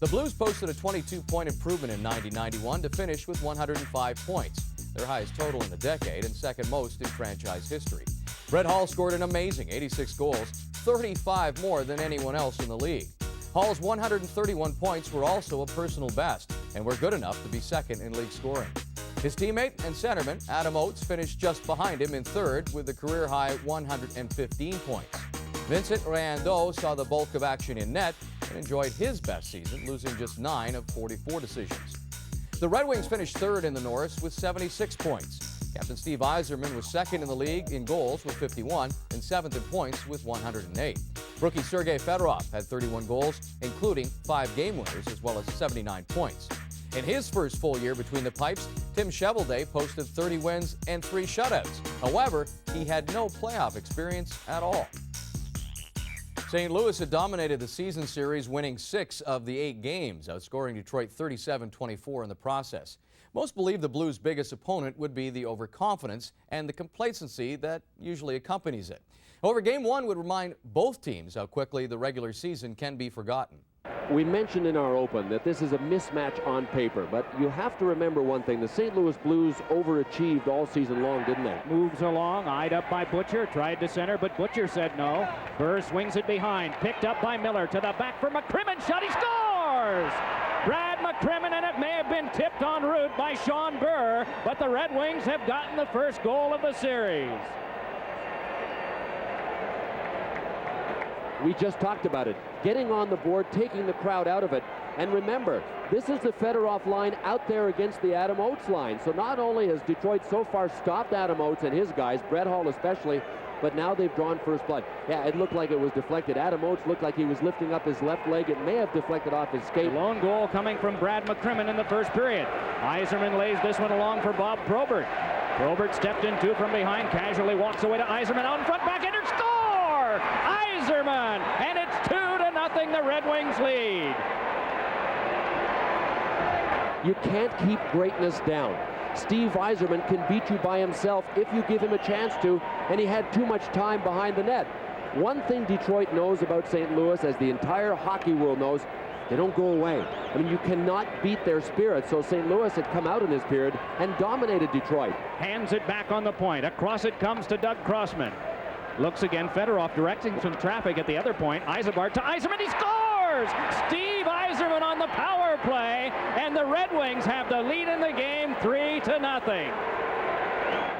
The Blues posted a 22-point improvement in 90-91 to finish with 105 points, their highest total in the decade and second most in franchise history. Brett Hull scored an amazing 86 goals, 35 more than anyone else in the league. Hull's 131 points were also a personal best and were good enough to be second in league scoring. His teammate and centerman, Adam Oates, finished just behind him in third with a career-high 115 points. Vincent Riendeau saw the bulk of action in net and enjoyed his best season, losing just 9 of 44 decisions. The Red Wings finished third in the Norris with 76 points. Captain Steve Yzerman was second in the league in goals with 51 and seventh in points with 108. Rookie Sergei Fedorov had 31 goals, including 5 game winners, as well as 79 points. In his first full year between the pipes, Tim Cheveldae posted 30 wins and 3 shutouts. However, he had no playoff experience at all. St. Louis had dominated the season series, winning 6 of the 8 games, outscoring Detroit 37-24 in the process. Most believe the Blues' biggest opponent would be the overconfidence and the complacency that usually accompanies it. However, Game 1 would remind both teams how quickly the regular season can be forgotten. We mentioned in our open that this is a mismatch on paper, but you have to remember one thing. The St. Louis Blues overachieved all season long, didn't they? Moves along, eyed up by Butcher, tried to center, but Butcher said no. Burr swings it behind, picked up by Miller, to the back for McCrimmon, shot, he scores! Brad McCrimmon, and it may have been tipped en route by Sean Burr, but the Red Wings have gotten the first goal of the series. We just talked about it. Getting on the board, taking the crowd out of it. And remember, this is the Fedorov line out there against the Adam Oates line. So not only has Detroit so far stopped Adam Oates and his guys, Brett Hull especially, but now they've drawn first blood. Yeah, it looked like it was deflected. Adam Oates looked like he was lifting up his left leg. It may have deflected off his skate. Lone goal coming from Brad McCrimmon in the first period. Yzerman lays this one along for Bob Probert. Probert stepped in 2 from behind, casually walks away to Yzerman, out in front, backhand, score! Yzerman, and it's 2-0, the Red Wings lead. You can't keep greatness down. Steve Yzerman can beat you by himself if you give him a chance to, and he had too much time behind the net. One thing Detroit knows about St. Louis, as the entire hockey world knows, they don't go away. I mean, you cannot beat their spirit. So St. Louis had come out in this period and dominated Detroit. Hands it back on the point. Across it comes to Doug Crossman. Looks again, Fedorov directing some traffic at the other point. Yzerman to Yzerman, he scores! Steve Yzerman on the power play, and the Red Wings have the lead in the game, 3-0.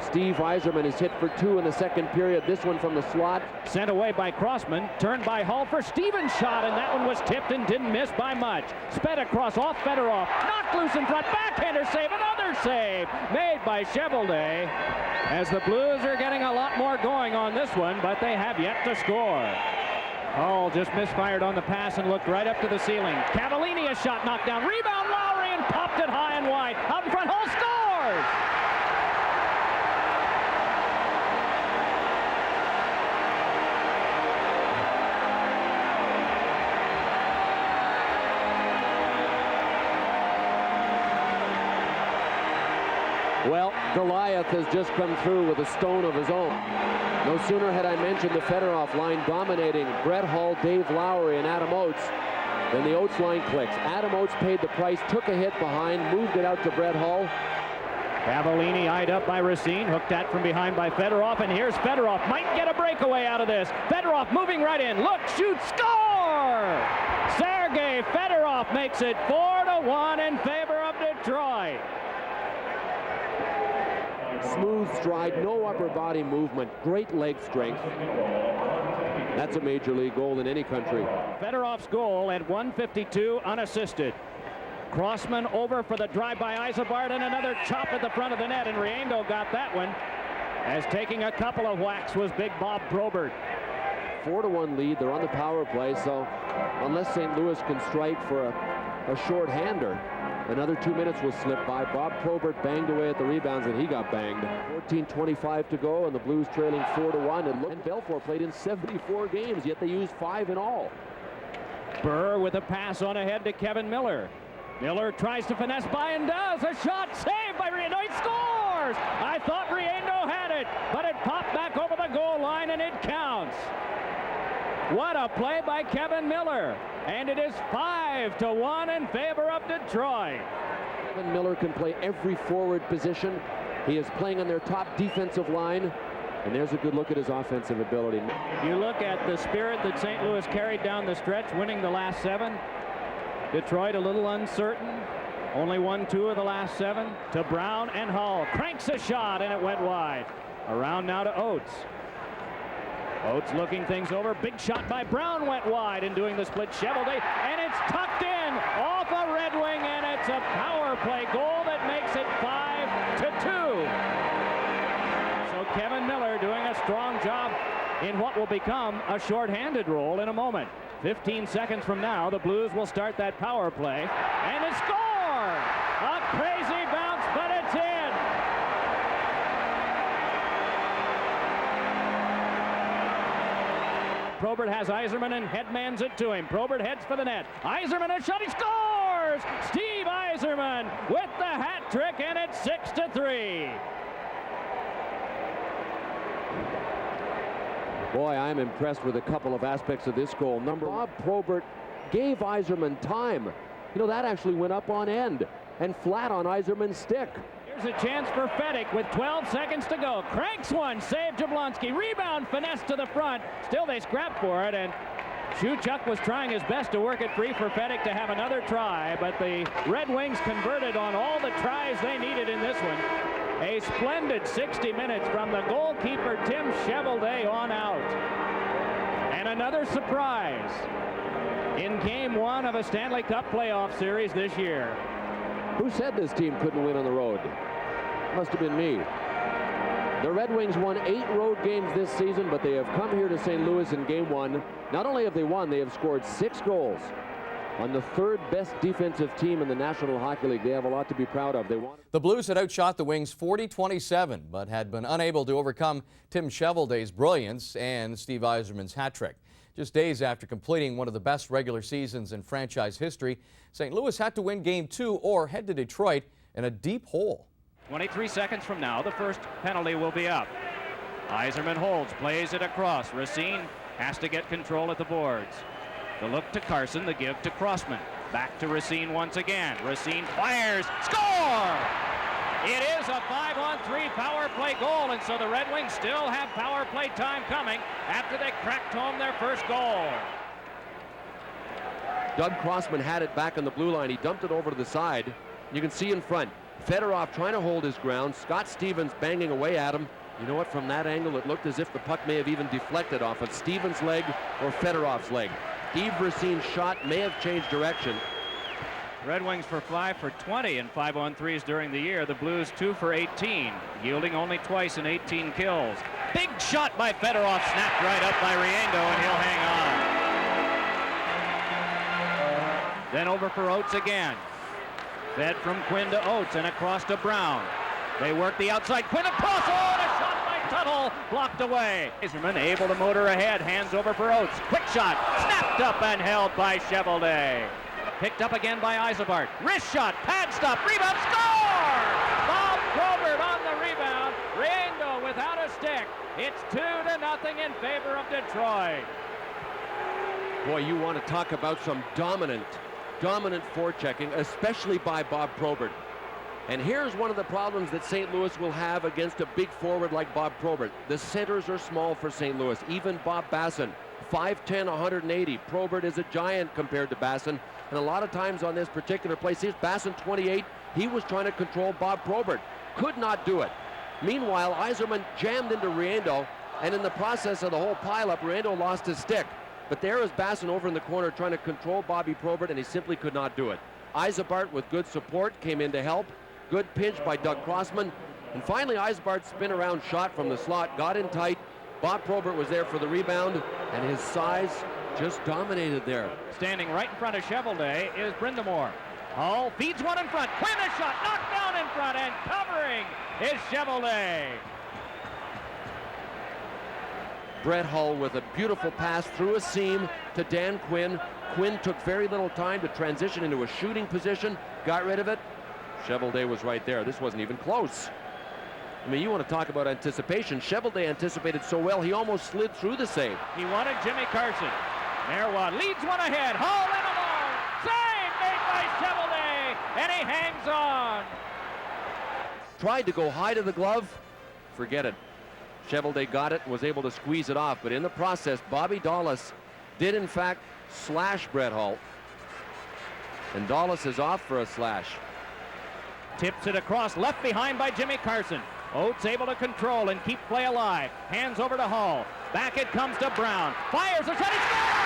Steve Yzerman is hit for 2 in the second period. This one from the slot. Sent away by Crossman, turned by Hull for Stevens' shot, and that one was tipped and didn't miss by much. Sped across off Fedorov, knocked loose in front, backhander save, another save made by Cheveldae. As the Blues are getting a lot more going on this one, but they have yet to score. Hull just misfired on the pass and looked right up to the ceiling. Cavallini, a shot knocked down, rebound Lowry, and popped it high and wide. Out in front, Hull scores! Well, Goliath has just come through with a stone of his own. No sooner had I mentioned the Fedorov line dominating Brett Hull, Dave Lowry, and Adam Oates than the Oates line clicks. Adam Oates paid the price, took a hit behind, moved it out to Brett Hull. Cavallini eyed up by Racine, hooked at from behind by Fedorov, and here's Fedorov. Might get a breakaway out of this. Fedorov moving right in. Look, shoot, score! Sergei Fedorov makes it 4-1 in favor of Detroit. Smooth stride, no upper body movement, great leg strength. That's a major league goal in any country. Fedorov's goal at 1:52 unassisted. Crossman over for the drive by Yzerman, and another chop at the front of the net, and Riendeau got that one. As taking a couple of whacks was big Bob Probert. 4-1 lead, they're on the power play, so unless St. Louis can strike for a short-hander, another 2 minutes will slip by. Bob Probert banged away at the rebounds, and he got banged. 14:25 to go, and the Blues trailing 4-1. And Belfour played in 74 games, yet they used 5 in all. Burr with a pass on ahead to Kevin Miller. Miller tries to finesse by and does. A shot saved by Riendeau. He scores! I thought Riendeau had it, but it popped back over the goal line, and it counts. What a play by Kevin Miller. And it is 5 5-1 in favor of Detroit. Kevin Miller can play every forward position. He is playing on their top defensive line. And there's a good look at his offensive ability. You look at the spirit that St. Louis carried down the stretch, winning the last 7. Detroit a little uncertain. Only won 2 of the last 7. To Brown and Hull. Cranks a shot, and it went wide. Around now to Oates. Oates looking things over. Big shot by Brown went wide and doing the split Cheveldae. And it's tucked in off a Red Wing, and it's a power play goal that makes it 5-2. Kevin Miller doing a strong job in what will become a short-handed role in a moment. 15 seconds from now, the Blues will start that power play and a score! A crazy bounce, but it's in! Probert has Yzerman and headmans it to him. Probert heads for the net. Yzerman a shot, he scores! Steve Yzerman with the hat trick, and it's 6-3. Boy, I'm impressed with a couple of aspects of this goal. Bob Probert gave Yzerman time. You know, that actually went up on end and flat on Yzerman's stick. Here's a chance for Fedek with 12 seconds to go. Cranks one, save Jablonski. Rebound, finesse to the front. Still they scrap for it, and Shuchuk was trying his best to work it free for Fedek to have another try, but the Red Wings converted on all the tries they needed in this one. A splendid 60 minutes from the goalkeeper, Tim Cheveldae, on out. And another surprise in Game 1 of a Stanley Cup playoff series this year. Who said this team couldn't win on the road? Must have been me. The Red Wings won 8 road games this season, but they have come here to St. Louis in Game 1. Not only have they won, they have scored 6 goals. On the 3rd best defensive team in the National Hockey League. They have a lot to be proud of. The Blues had outshot the Wings 40-27, but had been unable to overcome Tim Cheveldae's brilliance and Steve Yzerman's hat trick. Just days after completing one of the best regular seasons in franchise history, St. Louis had to win Game 2 or head to Detroit in a deep hole. 23 seconds from now, the first penalty will be up. Yzerman holds, plays it across. Racine has to get control at the boards. The look to Carson, the give to Crossman. Back to Racine once again. Racine fires, score! It is a 5-on-3 power play goal, and so the Red Wings still have power play time coming after they cracked home their first goal. Doug Crossman had it back on the blue line. He dumped it over to the side. You can see in front, Fedorov trying to hold his ground. Scott Stevens banging away at him. You know what, from that angle, it looked as if the puck may have even deflected off of Stevens' leg or Fedorov's leg. Yves Racine's shot may have changed direction. Red Wings for 5 for 20 in 5-on-3s during the year. The Blues 2 for 18, yielding only twice in 18 kills. Big shot by Fedorov, snapped right up by Riendo, and he'll hang on. Then over for Oates again. Fed from Quinn to Oates and across to Brown. They work the outside. Quinn across. Oh, and a shot by Tuttle, blocked away. Yzerman able to motor ahead. Hands over for Oates. Quick shot, snapped up and held by Cheveldae. Picked up again by Yzerman. Wrist shot, pad stop, rebound, score! Bob Probert on the rebound. Riendo without a stick. It's 2-0 in favor of Detroit. Boy, you want to talk about some dominant forechecking, especially by Bob Probert. And here's one of the problems that St. Louis will have against a big forward like Bob Probert. The centers are small for St. Louis. Even Bob Basson, 5'10", 180. Probert is a giant compared to Basson. And a lot of times on this particular play, see, Basson 28, he was trying to control Bob Probert. Could not do it. Meanwhile, Yzerman jammed into Riendo, and in the process of the whole pileup, Riendo lost his stick. But there is Basson over in the corner trying to control Bobby Probert, and he simply could not do it. Yzerman, with good support, came in to help. Good pinch by Doug Crossman. And finally, Yzerman's spin-around shot from the slot got in tight. Bob Probert was there for the rebound, and his size just dominated there. Standing right in front of Cheveldae is Brindamore. Hull feeds one in front. Quinn a shot, knocked down in front, and covering is Cheveldae. Brett Hull with a beautiful pass through a seam to Dan Quinn. Quinn took very little time to transition into a shooting position, got rid of it. Cheveldae was right there. This wasn't even close. I mean, you want to talk about anticipation. Cheveldae anticipated so well, he almost slid through the save. He wanted Jimmy Carson. Merwad leads one ahead. Hull in alone. Save! hangs on. Tried to go high to the glove. Forget it. Cheveldae got it and was able to squeeze it off. But in the process, Bobby Dawlas did in fact slash Brett Hull. And Dawlas is off for a slash. Tips it across, left behind by Jimmy Carson. Oates able to control and keep play alive. Hands over to Hull. Back it comes to Brown. Fires a shot. He scores!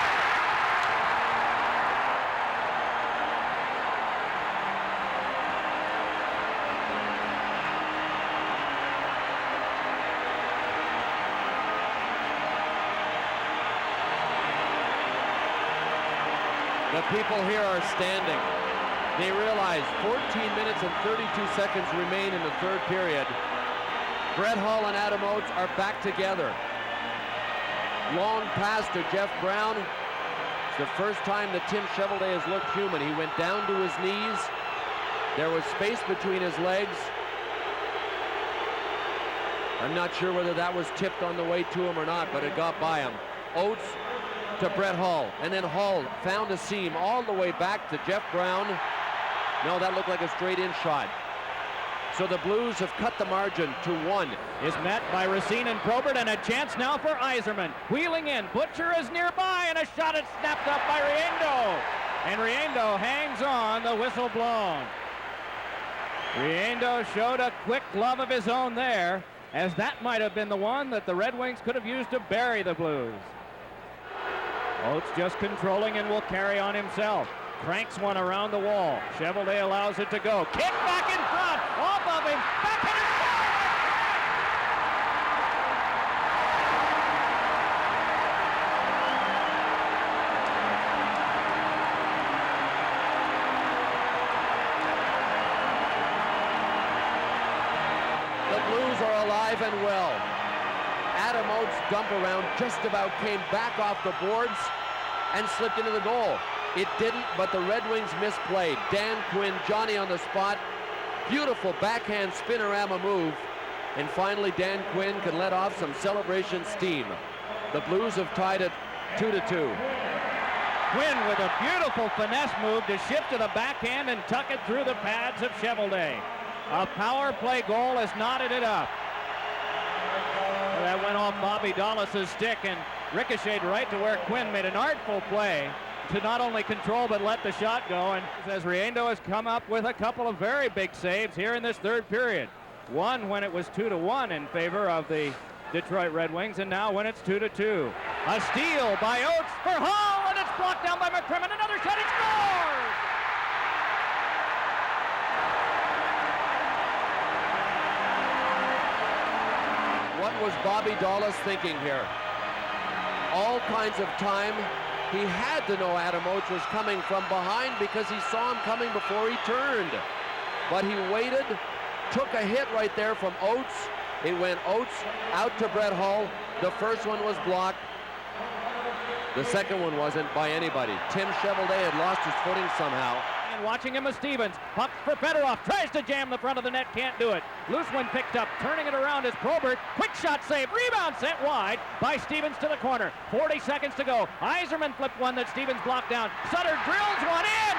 The people here are standing. They realize 14 minutes and 32 seconds remain in the third period. Brett Hull and Adam Oates are back together. Long pass to Jeff Brown. It's the first time that Tim Cheveldae has looked human. He went down to his knees. There was space between his legs. I'm not sure whether that was tipped on the way to him or not, but it got by him. Oates to Brett Hull, and then Hull found a seam all the way back to Jeff Brown. No, that looked like a straight-in shot. So the Blues have cut the margin to 1. Is met by Racine and Probert, and a chance now for Yzerman. Wheeling in, Butcher is nearby, and a shot is snapped up by Riendo. And Riendo hangs on, the whistle blown. Riendo showed a quick glove of his own there, as that might have been the one that the Red Wings could have used to bury the Blues. Oates just controlling and will carry on himself. Cranks one around the wall. Cheveldae allows it to go. Kick back in front. Off of him. Backhander score! The Blues are alive and well. Adam Oates' dump around just about came back off the boards and slipped into the goal. It didn't, but the Red Wings misplayed. Dan Quinn, Johnny on the spot. Beautiful backhand spinorama move. And finally, Dan Quinn can let off some celebration steam. The Blues have tied it 2-2. Quinn with a beautiful finesse move to shift to the backhand and tuck it through the pads of Cheveldae. A power play goal has knotted it up. That went off Bobby Dawlas' stick and ricocheted right to where Quinn made an artful play to not only control but let the shot go. And as Riendo has come up with a couple of very big saves here in this third period. One when it was 2-1 in favor of the Detroit Red Wings, and now when it's 2-2. A steal by Oates for Hull, and it's blocked down by McCrimmon. Another shot, he scores! What was Bobby Dawlas thinking here? All kinds of time. He had to know Adam Oates was coming from behind because he saw him coming before he turned. But he waited, took a hit right there from Oates. It went Oates out to Brett Hull. The first one was blocked. The second one wasn't by anybody. Tim Cheveldae had lost his footing somehow. And watching him with Stevens. Puck for Fedorov. Tries to jam the front of the net. Can't do it. Loose one picked up. Turning it around is Probert. Quick shot save. Rebound sent wide by Stevens to the corner. 40 seconds to go. Yzerman flipped one that Stevens blocked down. Sutter drills one in.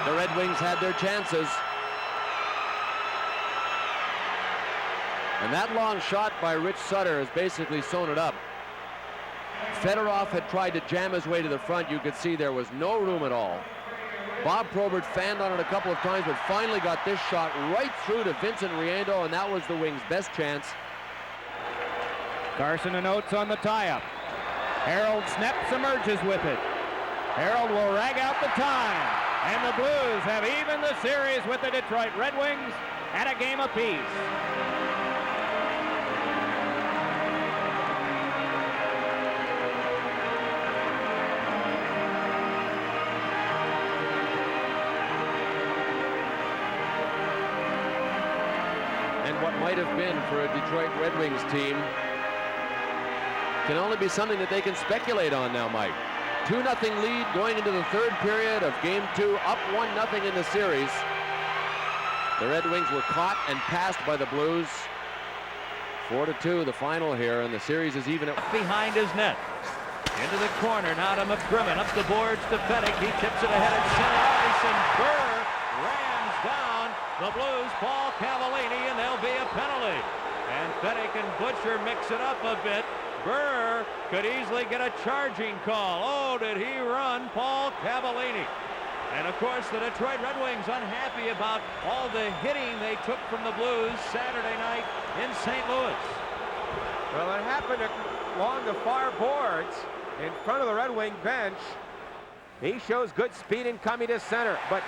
The Red Wings had their chances. And that long shot by Rich Sutter has basically sewn it up. Fedorov had tried to jam his way to the front. You could see there was no room at all. Bob Probert fanned on it a couple of times, but finally got this shot right through to Vincent Riendo, and that was the Wings' best chance. Carson and Oates on the tie-up. Harold Snepps emerges with it. Harold will rag out the time. And the Blues have evened the series with the Detroit Red Wings at a game apiece. And what might have been for a Detroit Red Wings team can only be something that they can speculate on now, Mike. 2-0 lead going into the third period of Game 2, up 1-0 in the series. The Red Wings were caught and passed by the Blues. 4-2 the final here, and the series is even at behind his net. Into the corner, now to McCrimmon, up the boards to Fennick. He tips it ahead at center ice, and Burr rams down the Blues' Paul Cavallini, and there'll be a penalty. And Fennick and Butcher mix it up a bit. Burr could easily get a charging call. Oh, did he run Paul Cavallini? And of course, the Detroit Red Wings unhappy about all the hitting they took from the Blues Saturday night in St. Louis. Well, it happened along the far boards in front of the Red Wing bench. He shows good speed in coming to center, but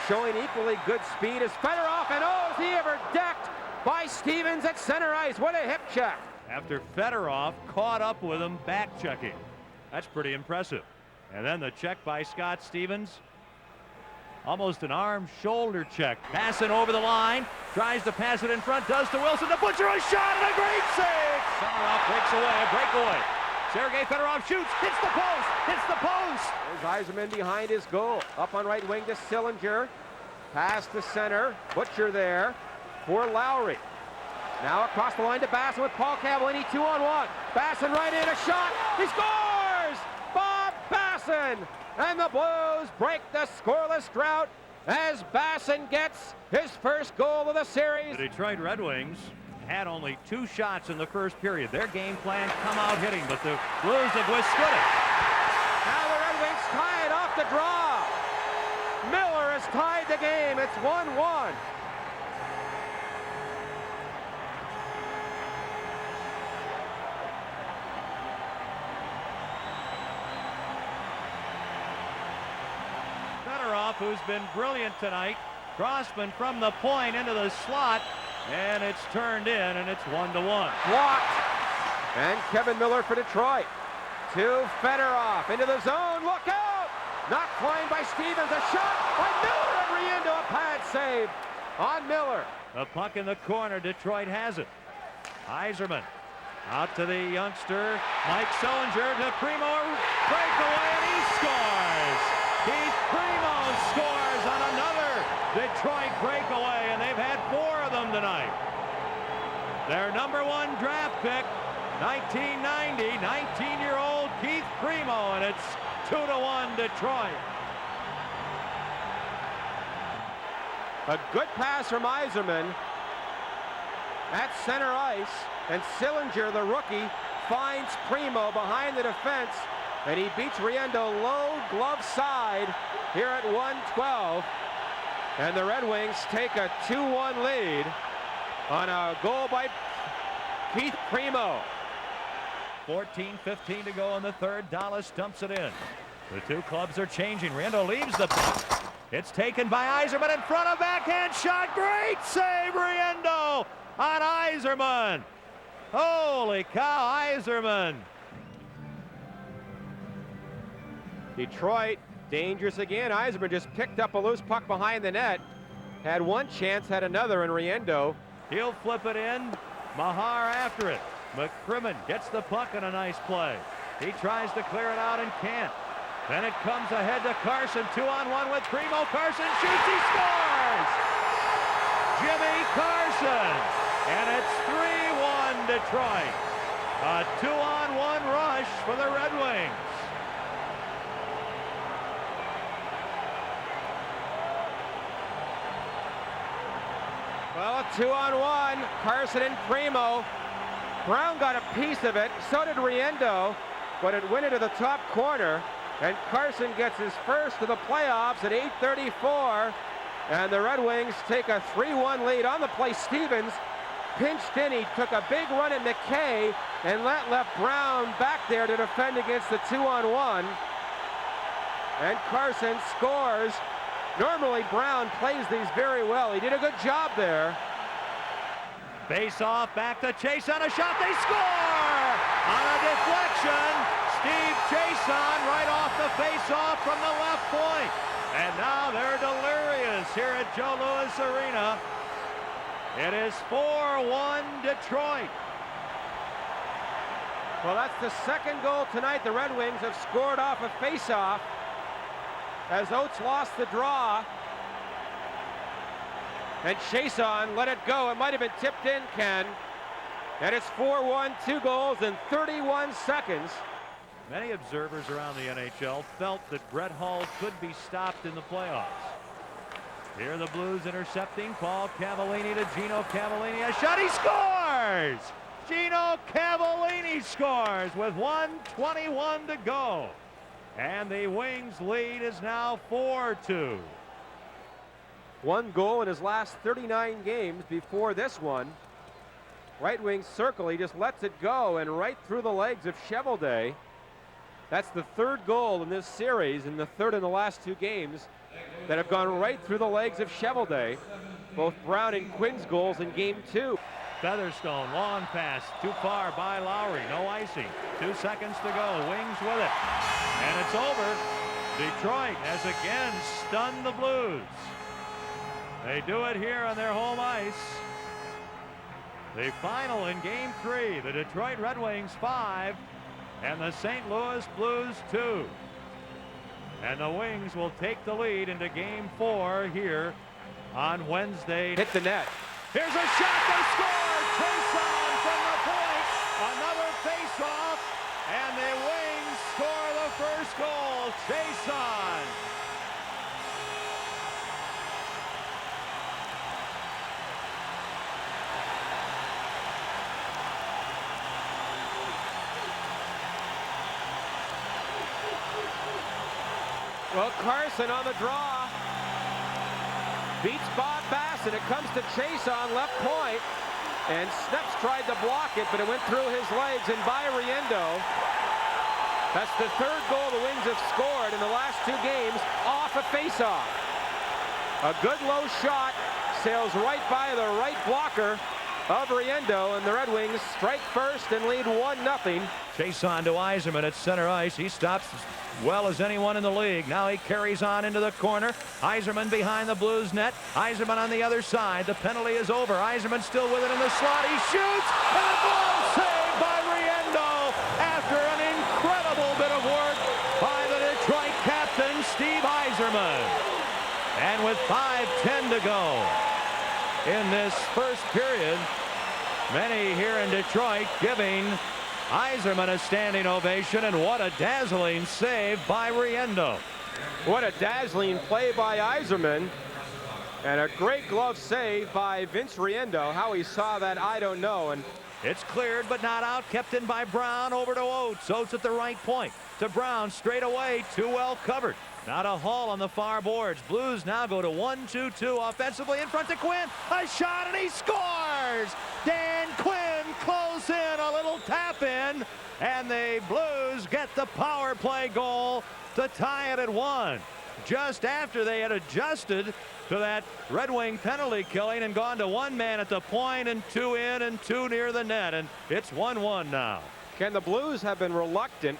showing equally good speed is Fedorov, and oh, is he ever decked by Stevens at center ice. What a hip check. After Fedorov caught up with him back checking. That's pretty impressive. And then the check by Scott Stevens. Almost an arm shoulder check. Passing over the line. Tries to pass it in front. Does to Wilson. The Butcher, a shot and a great save. Fedorov breaks away. A breakaway. Sergei Fedorov shoots. Hits the post. Hits the post. There's Yzerman behind his goal. Up on right wing to Sillinger. Pass to center. Butcher there for Lowry. Now across the line to Basson with Paul Cavallini, 2-on-1. Basson right in, a shot. He scores! Bob Basson! And the Blues break the scoreless drought as Basson gets his first goal of the series. The Detroit Red Wings had only 2 shots in the first period. Their game plan, come out hitting, but the Blues have withstood it. Now the Red Wings tie it off the draw. Miller has tied the game. It's 1-1. Who's been brilliant tonight. Crossman from the point into the slot, and it's turned in, and it's 1-1. Blocked. And Kevin Miller for Detroit. To Fedorov into the zone. Look out! Not flying by Stevens. A shot by Miller, and Riendo, a pad save on Miller. The puck in the corner. Detroit has it. Yzerman out to the youngster Mike Sillinger to Primo. Breakaway, and he scores. Keith Primo scores on another Detroit breakaway, and they've had 4 of them tonight. Their #1 draft pick, 1990, 19-year-old Keith Primo, and it's 2-1 Detroit. A good pass from Yzerman at center ice, and Sillinger, the rookie, finds Primo behind the defense, and he beats Riendo low glove side here at 1:12. And the Red Wings take a 2-1 lead on a goal by Keith Primo. 14:15 to go in the third. Dallas dumps it in. The 2 clubs are changing. Riendo leaves the puck. It's taken by Yzerman in front of backhand shot. Great save, Riendo on Yzerman. Holy cow, Yzerman. Detroit dangerous again. Yzerman just picked up a loose puck behind the net. Had one chance, had another, and Riendo. He'll flip it in. Mahar after it. McCrimmon gets the puck in a nice play. He tries to clear it out and can't. Then it comes ahead to Carson. 2-on-1 with Primo. Carson shoots. He scores! Jimmy Carson. And it's 3-1 Detroit. A 2-on-1 rush for the Red Wings. Well, a 2-on-1. Carson and Primo. Brown got a piece of it. So did Riendo. But it went into the top corner. And Carson gets his first of the playoffs at 8:34. And the Red Wings take a 3-1 lead on the play. Stevens pinched in. He took a big run at McKay and left Brown back there to defend against the 2-on-1. And Carson scores. Normally Brown plays these very well. He did a good job there. Face off, back to Chase on a shot. They score! On a deflection, Steve Chason right off the face-off from the left point. And now they're delirious here at Joe Louis Arena. It is 4-1 Detroit. Well, that's the second goal tonight. The Red Wings have scored off a faceoff as Oates lost the draw. And Chason let it go. It might have been tipped in, Ken. And it's 4-1, 2 goals in 31 seconds. Many observers around the NHL felt that Brett Hull could be stopped in the playoffs. Here the Blues intercepting. Paul Cavallini to Gino Cavallini. A shot, he scores! Gino Cavallini scores with 1:21 to go. And the Wings lead is now 4-2. One goal in his last 39 games before this one. Right wing circle, he just lets it go and right through the legs of Cheveldae. That's the third goal in this series and the third in the last 2 games that have gone right through the legs of Cheveldae. Both Brown and Quinn's goals in game 2. Featherstone, long pass, too far by Lowry, no icing. 2 seconds to go, Wings with it. And it's over. Detroit has again stunned the Blues. They do it here on their home ice. The final in game 3, the Detroit Red Wings 5 and the St. Louis Blues 2. And the Wings will take the lead into game 4 here on Wednesday. Hit the net. Here's a shot, they score! Chason from the point, another face-off, and the Wings score the first goal. Chason. Well, Carson on the draw. Beats Bob Bass, and it comes to Chason left point. And Sneps tried to block it, but it went through his legs and by Riendo. That's the third goal the Wings have scored in the last 2 games off a faceoff. A good low shot sails right by the right blocker of Riendo, and the Red Wings strike first and lead 1-0. Chason to Yzerman at center ice. He stops as well as anyone in the league. Now he carries on into the corner. Yzerman behind the Blues net. Yzerman on the other side. The penalty is over. Yzerman still with it in the slot. He shoots, and a goal saved by Riendo after an incredible bit of work by the Detroit captain, Steve Yzerman. And with 5:10 to go in this first period, many here in Detroit giving Yzerman a standing ovation, and what a dazzling save by Riendo. What a dazzling play by Yzerman, and a great glove save by Vince Riendo. How he saw that, I don't know. And it's cleared but not out, kept in by Brown, over to Oates. Oates at the right point to Brown, straight away, too well covered. Now to Hall on the far boards. Blues now go to 1-2-2 offensively in front to Quinn. A shot, and he scores! Dan Quinn close in, a little tap in, and the Blues get the power play goal to tie it at 1. Just after they had adjusted to that Red Wing penalty killing and gone to 1 man at the point and 2 in and 2 near the net, and it's 1-1 now. Ken, the Blues have been reluctant,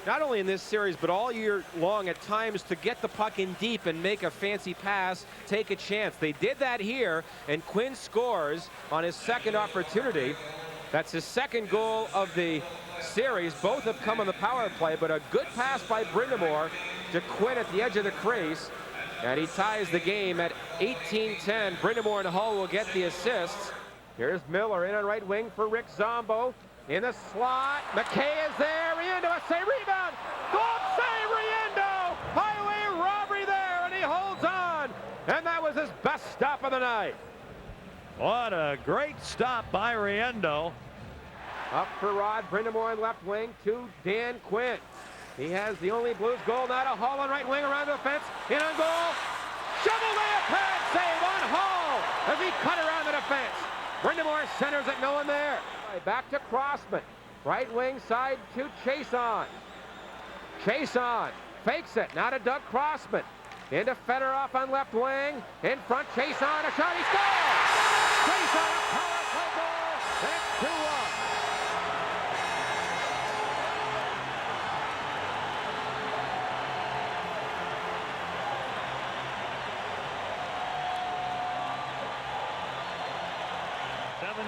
not only in this series, but all year long at times, to get the puck in deep and make a fancy pass, take a chance. They did that here, and Quinn scores on his second opportunity. That's his second goal of the series. Both have come on the power play, but a good pass by Brind'Amour to Quinn at the edge of the crease, and he ties the game at 18-10. Brind'Amour and Hull will get the assists. Here's Miller in on right wing for Rick Zombo. In the slot, McKay is there. Riendo, a save, rebound. Goal save, Riendo. Highway robbery there, and he holds on. And that was his best stop of the night. What a great stop by Riendo. Up for Rod Brind'Amour on left wing to Dan Quinn. He has the only Blues goal now to Hall on right wing around the fence. In on goal. Cheveldae, a pad save on Hall as he cut around the defense. Brind'Amour centers it, no one there. Back to Crossman. Right wing side to Chason. Chason fakes it. Now to Doug Crossman. Into Fedorov on left wing. In front, Chason. A shot. He scores! Chason, a power play goal. And it's 2-1.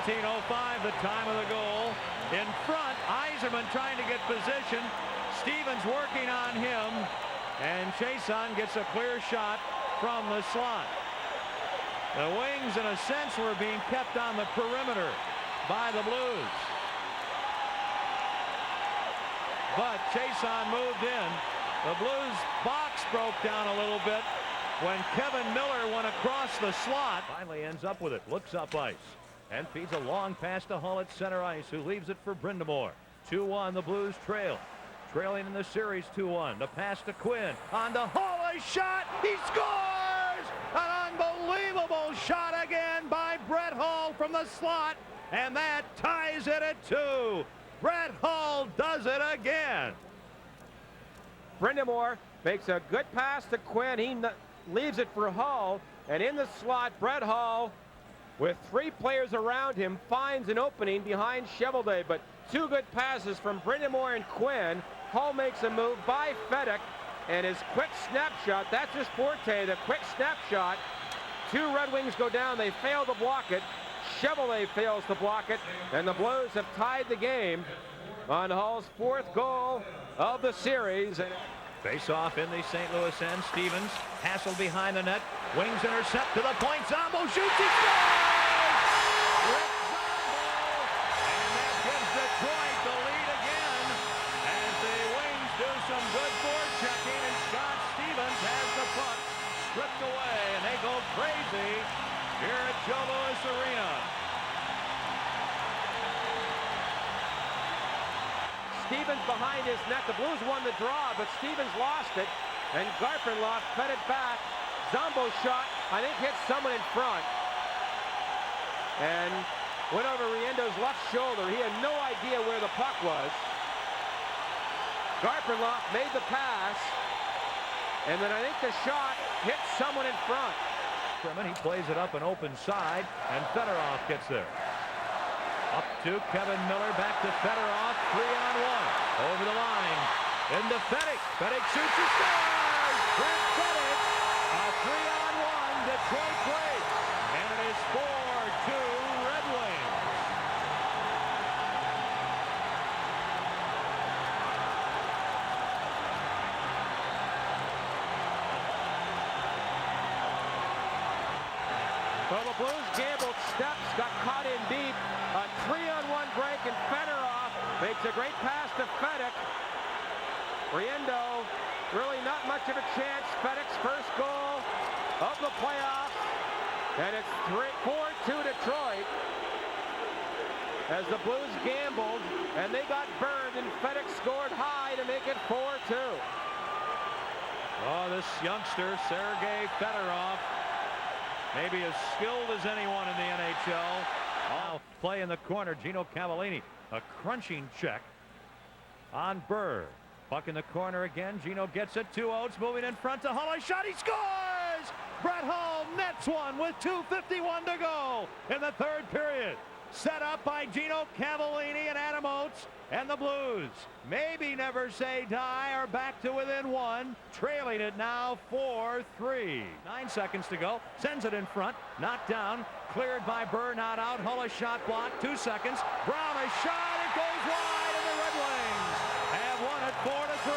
.17:05, the time of the goal. In front, Yzerman trying to get position. Stevens working on him, and Chiasson gets a clear shot from the slot. The Wings, in a sense, were being kept on the perimeter by the Blues. But Chiasson moved in. The Blues box broke down a little bit when Kevin Miller went across the slot. Finally ends up with it. Looks up ice and feeds a long pass to Hull at center ice, who leaves it for Brind'Amour. 2-1, the Blues trail. Trailing in the series 2-1. The pass to Quinn. On to Hull, a shot. He scores! An unbelievable shot again by Brett Hull from the slot. And that ties it at 2. Brett Hull does it again. Brind'Amour makes a good pass to Quinn. He leaves it for Hull. And in the slot, Brett Hull, with 3 players around him, finds an opening behind Cheveldae. But 2 good passes from Brind'Amour and Quinn. Hull makes a move by Fedek, and his quick snapshot, that's his forte, the quick snapshot. 2 Red Wings go down. They fail to block it. Cheveldae fails to block it, and the Blues have tied the game on Hull's 4th goal of the series. Face off in the St. Louis end. Stevens, Hassel behind the net. Wings intercept to the point. Zombo shoots. He scores! Rick Zombo! And that gives Detroit the lead again as the Wings do some good forechecking, and Scott Stevens has the puck stripped away, and they go crazy here at Joe Louis Arena. Stevens behind his net. The Blues won the draw, but Stevens lost it, and Garpenloff fed it back. Zombo shot, I think, hit someone in front and went over Riendo's left shoulder. He had no idea where the puck was. Garpenloff made the pass, and then I think the shot hit someone in front. He plays it up an open side, and Fedorov gets there. Up to Kevin Miller, back to Fedorov, 3-on-1. Over the line, into Fedek. Fedek shoots, he scores! Brent Fedek, a 3-on-1 Detroit break, and it is 4-2 Red Wings. Well, the Blues gambled steps, got caught in deep. A 3-on-1 break, and Fedorov makes a great pass to Fedek. Riendo, really not much of a chance. Fedek's first goal of the playoffs, and it's 4-2 Detroit. As the Blues gambled, and they got burned, and Fedek scored high to make it 4-2. Oh, this youngster, Sergei Fedorov, maybe as skilled as anyone in the NHL. Now play in the corner. Gino Cavallini, a crunching check on Burr. Puck in the corner again. Gino gets it. 2 outs, moving in front to Hull. A shot. He scores! Brett Hull nets one with 2:51 to go in the 3rd period. Set up by Gino Cavallini and Adam Oates, and the Blues maybe never say die, are back to within 1, trailing it now 4-3. 9 seconds to go. Sends it in front. Knocked down. Cleared by Burr. Not out. Hull a shot blocked. 2 seconds. Brown a shot. It goes wide, and the Red Wings have won it 4-3.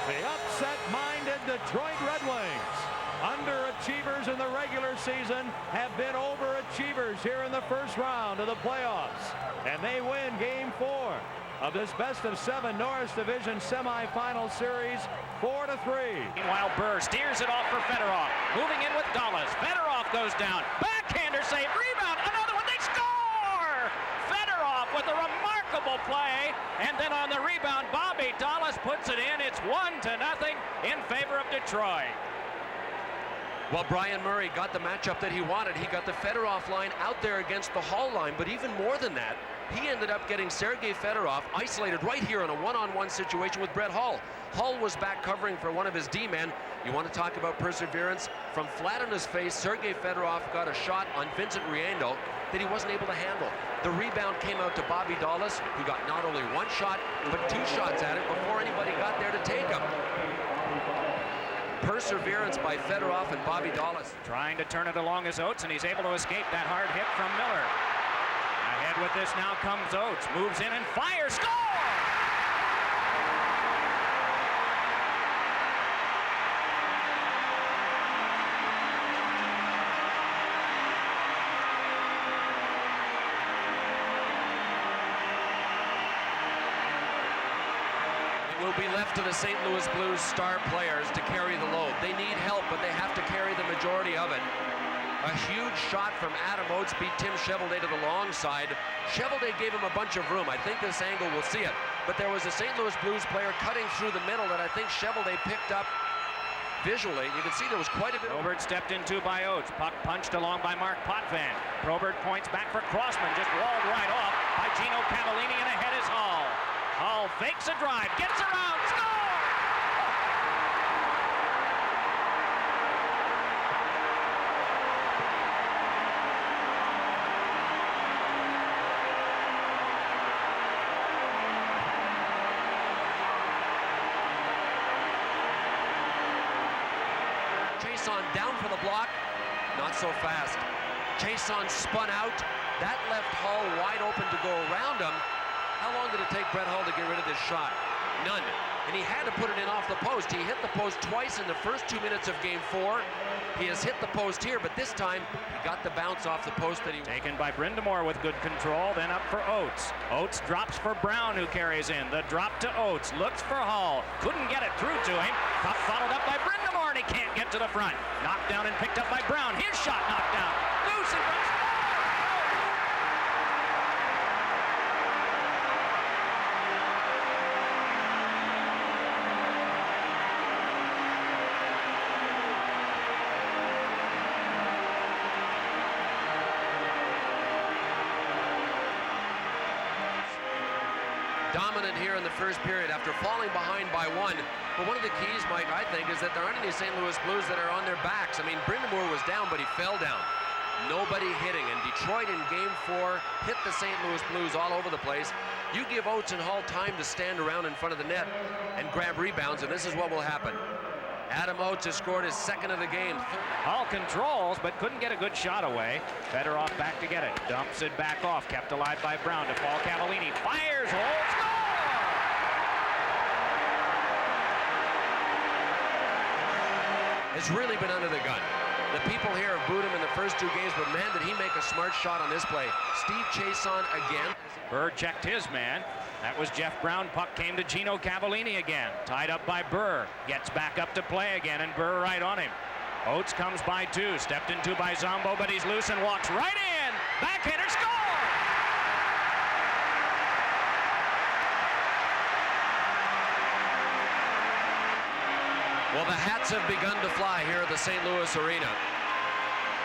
The upset-minded Detroit Red Wings, underachievers in the regular season, have been overachievers here in the first round of the playoffs, and they win Game 4 of this best-of-7 Norris Division semifinal series 4-3. Meanwhile, Burr steers it off for Fedorov. Moving in with Dallas. Fedorov goes down. Backhander save. Rebound. Another one. They score! Fedorov with a remarkable play. And then on the rebound, Bobby Dallas puts it in. It's 1-0 in favor of Detroit. Well, Brian Murray got the matchup that he wanted. He got the Fedorov line out there against the Hull line, but even more than that, he ended up getting Sergei Fedorov isolated right here in a one-on-one situation with Brett Hull. Hull was back covering for one of his D-men. You want to talk about perseverance? From flat on his face, Sergei Fedorov got a shot on Vincent Riendo that he wasn't able to handle. The rebound came out to Bobby Dallas, who got not only 1 shot, but 2 shots at it before anybody got there to take him. Perseverance by Fedorov and Bobby Dallas. Trying to turn it along his Oates, and he's able to escape that hard hit from Miller. A Ahead with this now comes Oates. Moves in and fires. Score! Will be left to the St. Louis Blues star players to carry the load. They need help, but they have to carry the majority of it. A huge shot from Adam Oates beat Tim Cheveldae to the long side. Cheveldae gave him a bunch of room. I think this angle will see it. But there was a St. Louis Blues player cutting through the middle that I think Cheveldae picked up visually. You can see there was quite a bit. Probert stepped into by Oates. Puck punched along by Mark Potvin. Probert points back for Crossman. Just walled right off by Gino Cavallini, and ahead is Hall. Hall fakes a drive, gets around, score! Chason down for the block, not so fast. Chason spun out. That left Hall wide open to go around him. How long did it take Brett Hull to get rid of this shot? None. And he had to put it in off the post. He hit the post twice in the first 2 minutes of Game 4. He has hit the post here, but this time he got the bounce off the post that he... Taken by Brind'Amour with good control, then up for Oates. Oates drops for Brown, who carries in. The drop to Oates, looks for Hall. Couldn't get it through to him. Puck followed up by Brind'Amour, and he can't get to the front. Knocked down and picked up by Brown. His shot knocked down. Loose in front. Dominant here in the first period after falling behind by one. But one of the keys, Mike, I think, is that there aren't any St. Louis Blues that are on their backs. I mean, Brind'Amour was down, but he fell down. Nobody hitting. And Detroit in Game 4 hit the St. Louis Blues all over the place. You give Oates and Hall time to stand around in front of the net and grab rebounds, and this is what will happen. Adam Oates has scored his second of the game. Hall controls, but couldn't get a good shot away. Fedorov back to get it. Dumps it back off. Kept alive by Brown to Paul Cavallini. Fires, holds, score! Has really been under the gun. The people here have booed him in the first 2 games, but man, did he make a smart shot on this play. Steve Chason again. Burr checked his man. That was Jeff Brown. Puck came to Gino Cavallini again. Tied up by Burr. Gets back up to play again, and Burr right on him. Oates comes by 2. Stepped into by Zombo, but he's loose and walks right in. Backhander, score! Well, the hats have begun to fly here at the St. Louis Arena.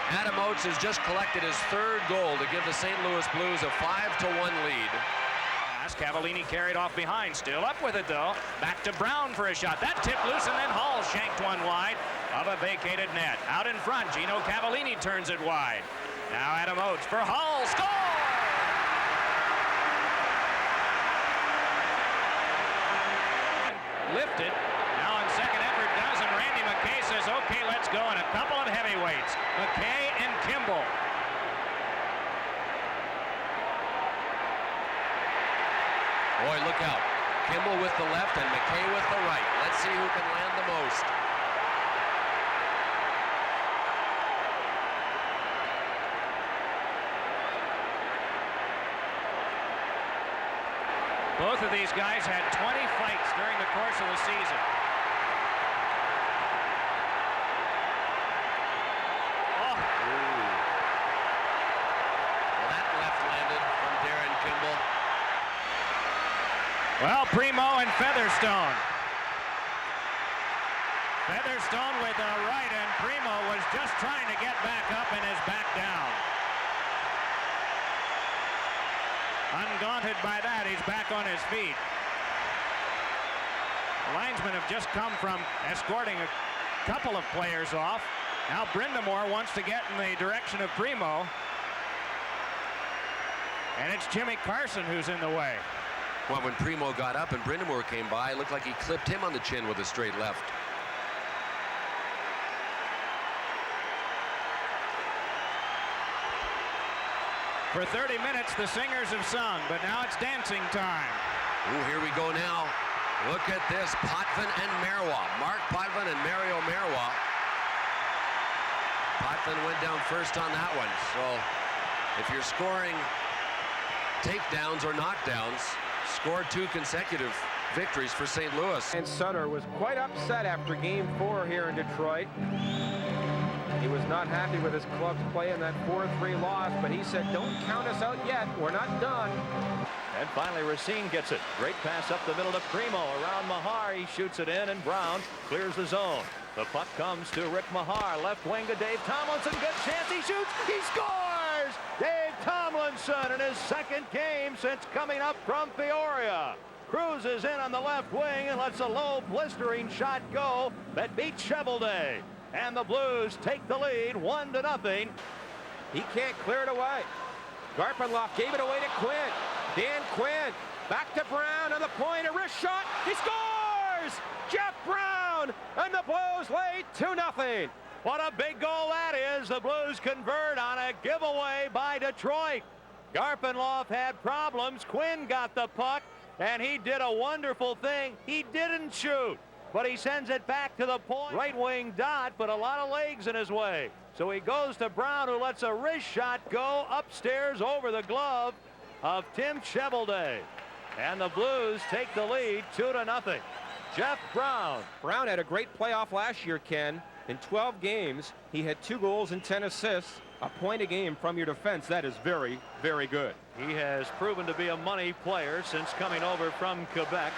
Adam Oates has just collected his 3rd goal to give the St. Louis Blues a 5-1 lead. Cavallini carried off behind. Still up with it, though. Back to Brown for a shot. That tipped loose, and then Hall shanked one wide of a vacated net. Out in front, Gino Cavallini turns it wide. Now Adam Oates for Hall. Score! Lifted. Now on second effort does, and Randy McKay says, okay, let's go. And a couple of heavyweights, McKay and Kimball. Boy, look out. Kimball with the left and McKay with the right. Let's see who can land the most. Both of these guys had 20 fights during the course of the season. Oh. Well, that left landed from Darren Kimball. Well, Primo and Featherstone. Featherstone with a right, and Primo was just trying to get back up and is back down. Undaunted by that, he's back on his feet. The linesmen have just come from escorting a couple of players off. Now Brind'Amour wants to get in the direction of Primo. And it's Jimmy Carson who's in the way. Well, when Primo got up and Brind'Amour came by, it looked like he clipped him on the chin with a straight left. For 30 minutes, the singers have sung, but now it's dancing time. Ooh, here we go now. Look at this, Potvin and Marois. Mark Potvin and Mario Marois. Potvin went down first on that one. So if you're scoring takedowns or knockdowns, scored 2 consecutive victories for St. Louis. And Sutter was quite upset after Game 4 here in Detroit. He was not happy with his club's play in that 4-3 loss, but he said, don't count us out yet. We're not done. And finally, Racine gets it. Great pass up the middle to Primo. Around Mahar, he shoots it in, and Brown clears the zone. The puck comes to Rick Mahar. Left wing to Dave Tomlinson. Good chance. He shoots. He scores! Dave Tomlinson in his 2nd game since coming up from Peoria. Cruises in on the left wing and lets a low blistering shot go that beats Cheveldae. And the Blues take the lead 1-0. He can't clear it away. Garpenloff gave it away to Quinn. Dan Quinn back to Brown on the point. A wrist shot. He scores! Jeff Brown, and the Blues lead 2-0. What a big goal that is. The Blues convert on a giveaway by Detroit. Garpenloff had problems. Quinn got the puck, and he did a wonderful thing. He didn't shoot, but he sends it back to the point. Right wing dot, but a lot of legs in his way. So he goes to Brown, who lets a wrist shot go upstairs over the glove of Tim Cheveldae. And the Blues take the lead 2-0. Jeff Brown. Brown had a great playoff last year, Ken. In 12 games, he had 2 goals and 10 assists. A point a game from your defense. That is very, very good. He has proven to be a money player since coming over from Quebec.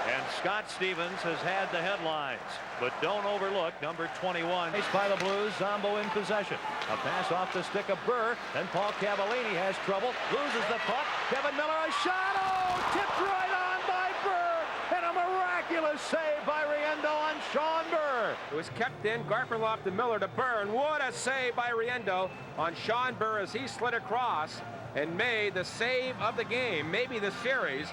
And Scott Stevens has had the headlines. But don't overlook number 21. It's by the Blues. Zombo in possession. A pass off the stick of Burr. Then Paul Cavallini has trouble. Loses the puck. Kevin Miller, a shot. Oh, tipped right on by Burr. And a miraculous save by Riendo on Sean Burr. It was kept in. Garpenloff to Miller to Burn. What a save by Riendo on Sean Burr as he slid across and made the save of the game, maybe the series.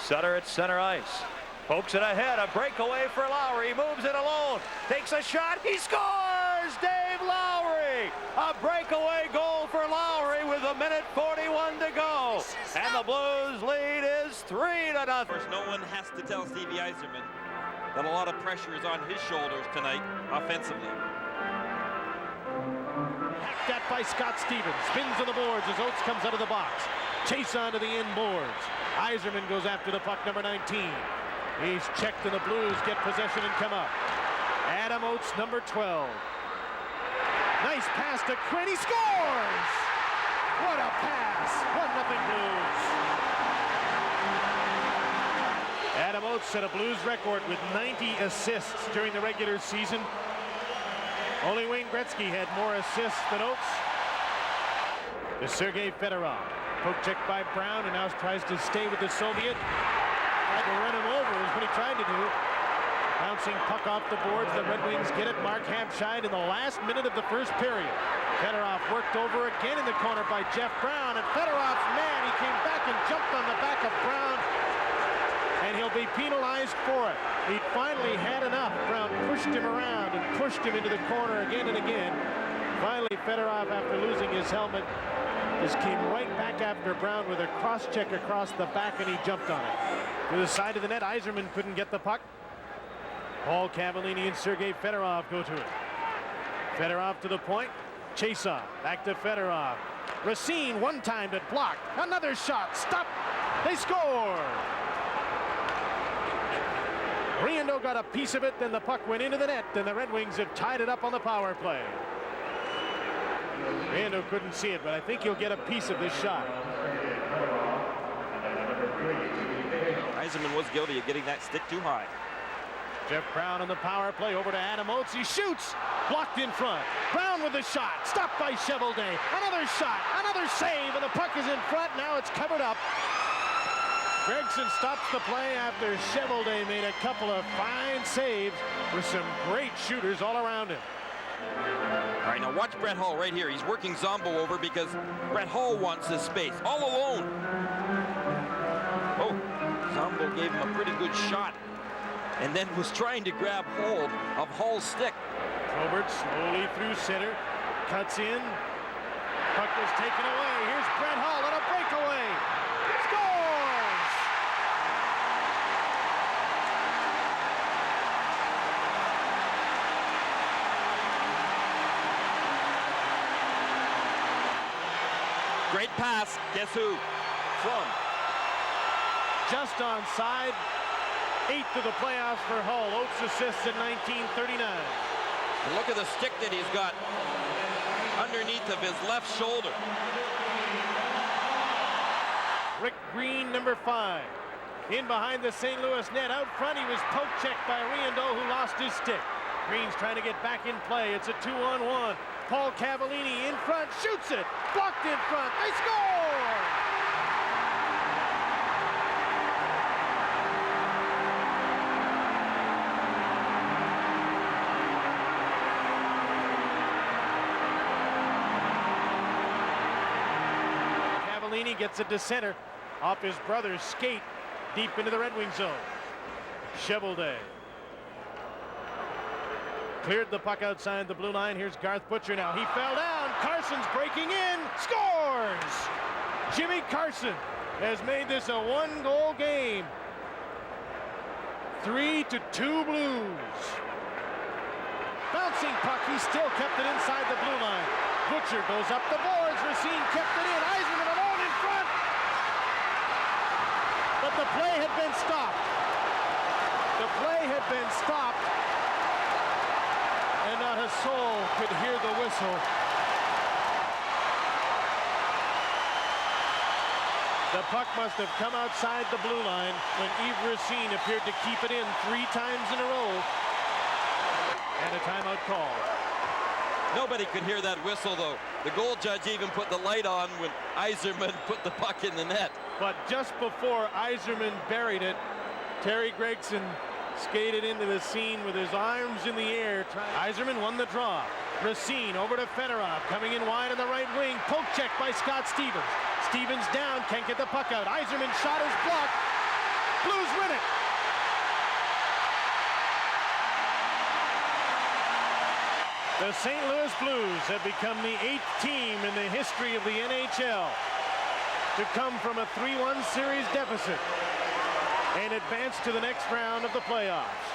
Sutter at center ice. Pokes it ahead, a breakaway for Lowry. He moves it alone, takes a shot, he scores! Dave Lowry! A breakaway goal for Lowry with 1:41 to go. And the Blues lead is 3-0. Of course, no one has to tell Stevie Yzerman that a lot of pressure is on his shoulders tonight offensively. Hacked at by Scott Stevens. Spins on the boards as Oates comes out of the box. Chase onto the end boards. Yzerman goes after the puck, number 19. He's checked and the Blues get possession and come up. Adam Oates, number 12. Nice pass to Quinn. He scores! What a pass! 1-0 Blues. Adam Oates set a Blues record with 90 assists during the regular season. Only Wayne Gretzky had more assists than Oates. To Sergei Fedorov. Poke check by Brown, and now tries to stay with the Soviet. Tried to run him over is what he tried to do. Bouncing puck off the boards. The Red Wings get it. Mark Hampshire in the last minute of the first period. Fedorov worked over again in the corner by Jeff Brown, and Fedorov's man, he came back and jumped on the back of Brown, and he'll be penalized for it. He finally had enough. Brown pushed him around and pushed him into the corner again and again. Finally, Fedorov, after losing his helmet, just came right back after Brown with a cross-check across the back, and he jumped on it. To the side of the net, Yzerman couldn't get the puck. Paul Cavallini and Sergei Fedorov go to it. Fedorov to the point. Chesa back to Fedorov. Racine one time but blocked. Another shot. Stop. They score. Riendo got a piece of it, then the puck went into the net, and the Red Wings have tied it up on the power play. Riendo couldn't see it, but I think he'll get a piece of this shot. Yzerman was guilty of getting that stick too high. Jeff Brown on the power play, over to Adam Oates. He shoots, blocked in front. Brown with the shot, stopped by Cheveldae. Another shot, another save, and the puck is in front. Now it's covered up. Gregson stops the play after Cheveldae made a couple of fine saves with some great shooters all around him. All right, now watch Brett Hull right here. He's working Zombo over because Brett Hull wants his space, all alone. Oh, Zombo gave him a pretty good shot and then was trying to grab hold of Hull's stick. Probert slowly through center, cuts in. Puck was taken away. Here's Brett Hull on a breakaway. Scores! Great pass. Guess who? From. Just onside. 8th of the playoffs for Hull. Oates assists in 1939. And look at the stick that he's got underneath of his left shoulder. Rick Green, number 5. In behind the St. Louis net. Out front, he was poke checked by Riendeau, who lost his stick. Green's trying to get back in play. It's a 2-on-1. Paul Cavallini in front, shoots it. Blocked in front. They score! Cavallini gets it to center. Off his brother's skate. Deep into the Red Wing zone. Cheveldae cleared the puck outside the blue line. Here's Garth Butcher now. He fell down. Carson's breaking in. Scores! Jimmy Carson has made this a 1-goal game. 3-2 Blues. Bouncing puck. He still kept it inside the blue line. Butcher goes up the boards. Racine kept it in. Yzerman alone in front. But the play had been stopped. The play had been stopped. And not a soul could hear the whistle. The puck must have come outside the blue line when Yves Racine appeared to keep it in 3 times in a row. And a timeout call. Nobody could hear that whistle, though. The goal judge even put the light on when Yzerman put the puck in the net. But just before Yzerman buried it, Terry Gregson skated into the scene with his arms in the air. Yzerman won the draw. Racine over to Fedorov, coming in wide on the right wing. Poke check by Scott Stevens. Stevens down, can't get the puck out. Yzerman shot is blocked. Blues win it. The St. Louis Blues have become the 8th team in the history of the NHL to come from a 3-1 series deficit and advance to the next round of the playoffs.